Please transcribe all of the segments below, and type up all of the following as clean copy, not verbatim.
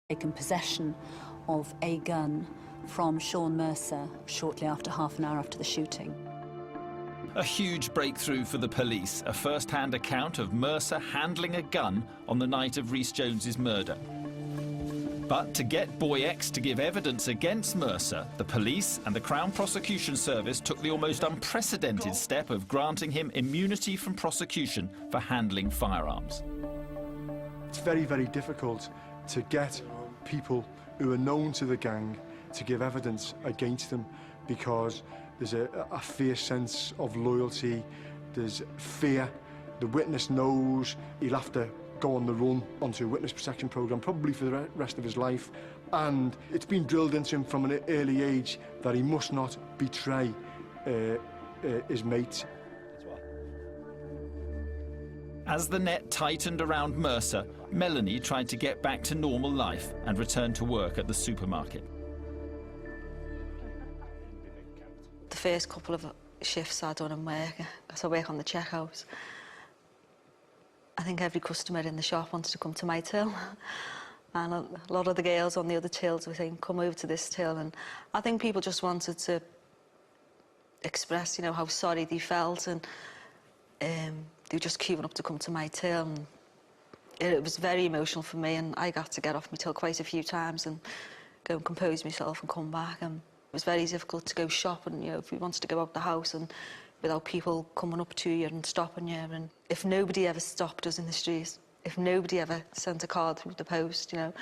taken possession of a gun from Sean Mercer shortly after half an hour after the shooting. A huge breakthrough for the police, a first-hand account of Mercer handling a gun on the night of Rhys Jones's murder. But to get Boy X to give evidence against Mercer, the police and the Crown Prosecution Service took the almost unprecedented step of granting him immunity from prosecution for handling firearms. It's very, very difficult to get people who are known to the gang to give evidence against them, because there's a fierce sense of loyalty, there's fear. The witness knows he'll have to go on the run onto a witness protection programme, probably for the rest of his life, and it's been drilled into him from an early age that he must not betray his mates. As the net tightened around Mercer, Melanie tried to get back to normal life and return to work at the supermarket. The first couple of shifts I'd done in work, because I work on the checkout, I think every customer in the shop wanted to come to my till. And a lot of the girls on the other tills were saying, come over to this till. And I think people just wanted to express, you know, how sorry they felt, and they were just queuing up to come to my till. And it was very emotional for me, and I got to get off my till quite a few times and go and compose myself and come back. And it was very difficult to go shopping, you know, if we wanted to go out the house and without people coming up to you and stopping you. And if nobody ever stopped us in the streets, if nobody ever sent a card through the post, you know,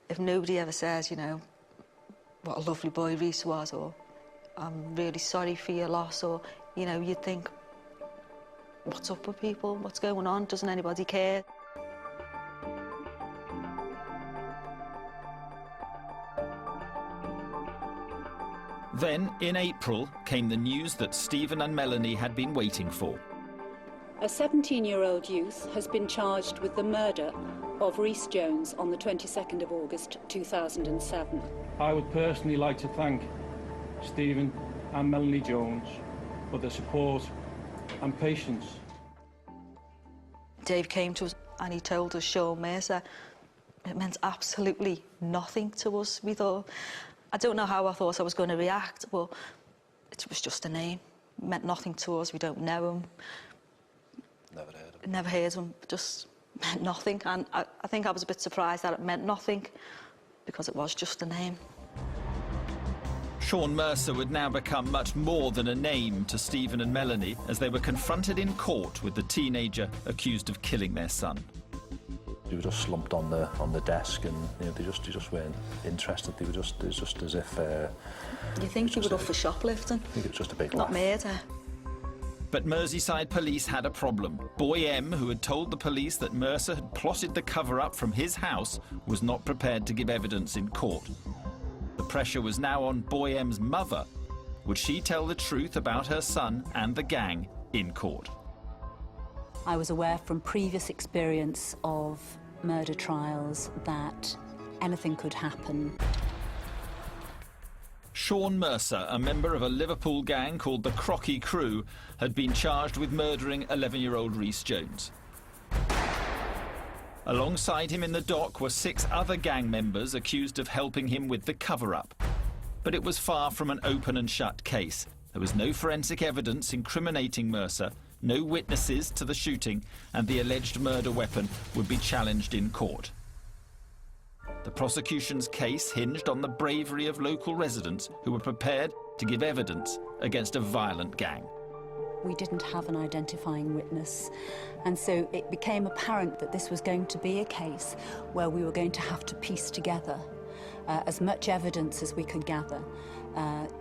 if nobody ever says, you know, what a lovely boy Rhys was, or I'm really sorry for your loss, or, you know, you'd think, what's up with people? What's going on? Doesn't anybody care? Then, in April, came the news that Stephen and Melanie had been waiting for. A 17-year-old youth has been charged with the murder of Rhys Jones on the 22nd of August 2007. I would personally like to thank Stephen and Melanie Jones for their support and patience. Dave came to us and he told us Sean Mercer. It meant absolutely nothing to us. We thought, I don't know how I thought I was going to react, but it was just a name. It meant nothing to us. We don't know him. Never heard of him. Never heard of him. Just meant nothing. And I think I was a bit surprised that it meant nothing, because it was just a name. Sean Mercer would now become much more than a name to Stephen and Melanie as they were confronted in court with the teenager accused of killing their son. They were just slumped on the desk, and you know, they just weren't interested. They were just as if. You think he would up for shoplifting? I think it was just a big not laugh. murder. But Merseyside police had a problem. Boy M, who had told the police that Mercer had plotted the cover-up from his house, was not prepared to give evidence in court. The pressure was now on Boy M's mother. Would she tell the truth about her son and the gang in court? I was aware from previous experience of murder trials that anything could happen. Sean Mercer, a member of a Liverpool gang called the Crocky Crew, had been charged with murdering 11-year-old Rhys Jones. Alongside him in the dock were 6 other gang members accused of helping him with the cover-up. But it was far from an open and shut case. There was no forensic evidence incriminating Mercer, no witnesses to the shooting, and the alleged murder weapon would be challenged in court. The prosecution's case hinged on the bravery of local residents who were prepared to give evidence against a violent gang. We didn't have an identifying witness, and so it became apparent that this was going to be a case where we were going to have to piece together as much evidence as we could gather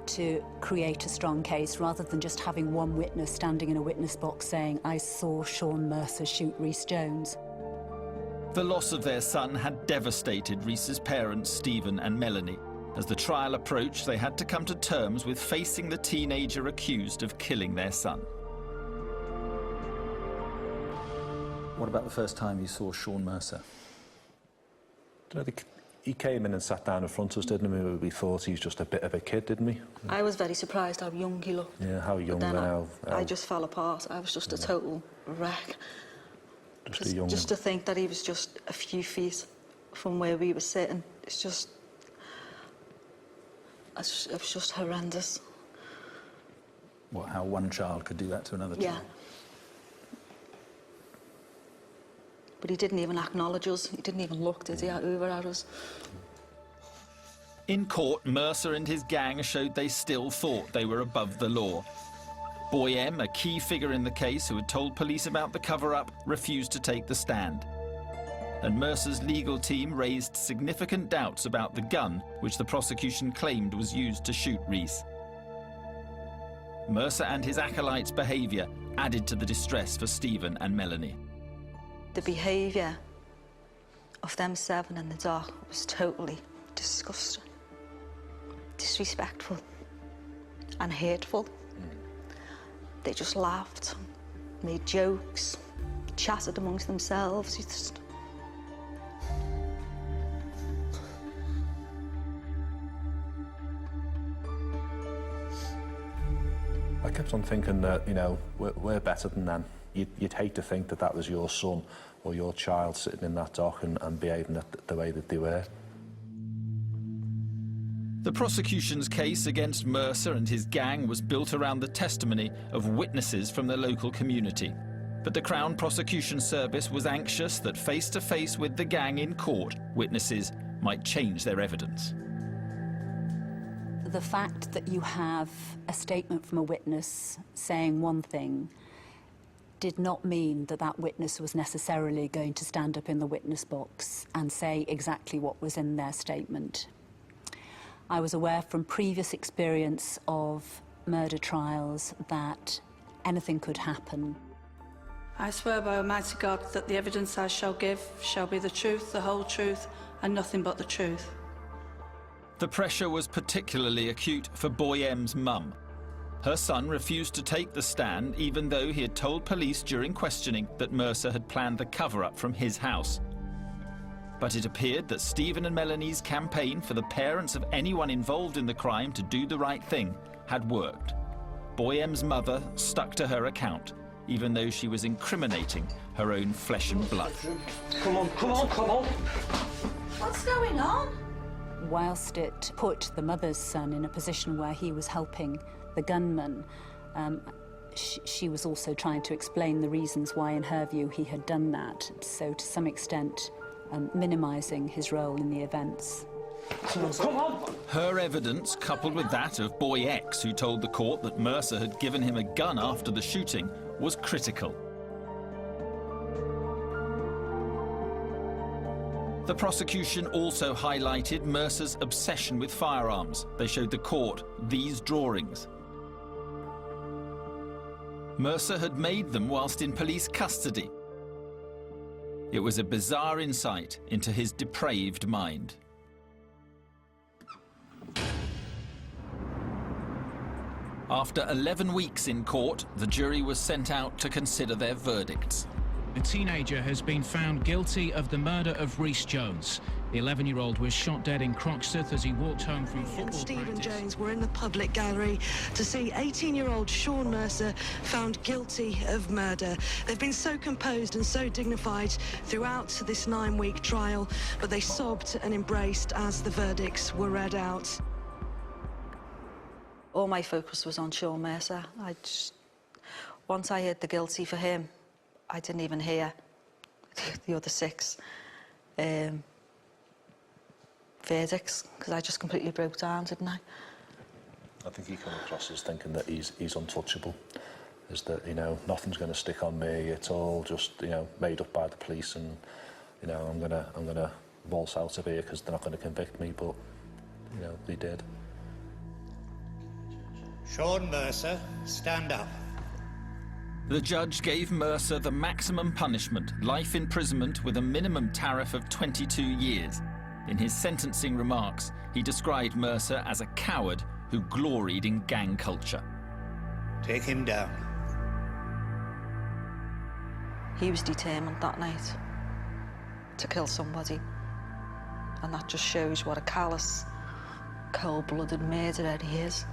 to create a strong case, rather than just having one witness standing in a witness box saying, I saw Sean Mercer shoot Rhys Jones. The loss of their son had devastated Rhys's parents, Stephen and Melanie. As the trial approached, they had to come to terms with facing the teenager accused of killing their son. What about the first time you saw Sean Mercer? He came in and sat down in front of us, didn't he? We thought he was just a bit of a kid, didn't we? I was very surprised how young he looked. Yeah, how young then now. I just fell apart. I was just a total wreck. Just a young... Just to think that he was just a few feet from where we were sitting. It's just horrendous. What, how one child could do that to another child? But he didn't even acknowledge us. He didn't even look, did he, over at us? In court, Mercer and his gang showed they still thought they were above the law. Boy M, a key figure in the case who had told police about the cover-up, refused to take the stand. And Mercer's legal team raised significant doubts about the gun which the prosecution claimed was used to shoot Rhys. Mercer and his acolytes' behaviour added to the distress for Stephen and Melanie. The behaviour of them 7 in the dock was totally disgusting, disrespectful and hateful. They just laughed, made jokes, chatted amongst themselves. I kept on thinking that, you know, we're better than them. You'd hate to think that that was your son or your child sitting in that dock and behaving the way that they were. The prosecution's case against Mercer and his gang was built around the testimony of witnesses from the local community. But the Crown Prosecution Service was anxious that face-to-face with the gang in court, witnesses might change their evidence. The fact that you have a statement from a witness saying one thing did not mean that that witness was necessarily going to stand up in the witness box and say exactly what was in their statement. I was aware from previous experience of murder trials that anything could happen. I swear by Almighty God that the evidence I shall give shall be the truth, the whole truth, and nothing but the truth. The pressure was particularly acute for Boy M's mum. Her son refused to take the stand even though he had told police during questioning that Mercer had planned the cover-up from his house. But it appeared that Stephen and Melanie's campaign for the parents of anyone involved in the crime to do the right thing had worked. Boy M's mother stuck to her account, even though she was incriminating her own flesh and blood. Come on, come on, come on! What's going on? Whilst it put the mother's son in a position where he was helping the gunman, she was also trying to explain the reasons why, in her view, he had done that. So, to some extent, minimising his role in the events. Come on! Her evidence, coupled with that of Boy X, who told the court that Mercer had given him a gun after the shooting, was critical. The prosecution also highlighted Mercer's obsession with firearms. They showed the court these drawings. Mercer had made them whilst in police custody. It was a bizarre insight into his depraved mind. After 11 weeks in court, the jury was sent out to consider their verdicts. A teenager has been found guilty of the murder of Rhys Jones. The 11-year-old was shot dead in Croxteth as he walked home from football practice. Stephen Jones were in the public gallery to see 18-year-old Sean Mercer found guilty of murder. They've been so composed and so dignified throughout this 9-week trial, but they sobbed and embraced as the verdicts were read out. All my focus was on Sean Mercer. Once I heard the guilty for him, I didn't even hear the other 6 verdicts, because I just completely broke down, didn't I? I think he came across as thinking that he's untouchable, is that, you know, nothing's going to stick on me. It's all just, you know, made up by the police, and, you know, I'm gonna waltz out of here because they're not going to convict me. But, you know, they did. Sean Mercer, stand up. The judge gave Mercer the maximum punishment, life imprisonment with a minimum tariff of 22 years. In his sentencing remarks, he described Mercer as a coward who gloried in gang culture. Take him down. He was determined that night to kill somebody, and that just shows what a callous, cold-blooded murderer he is.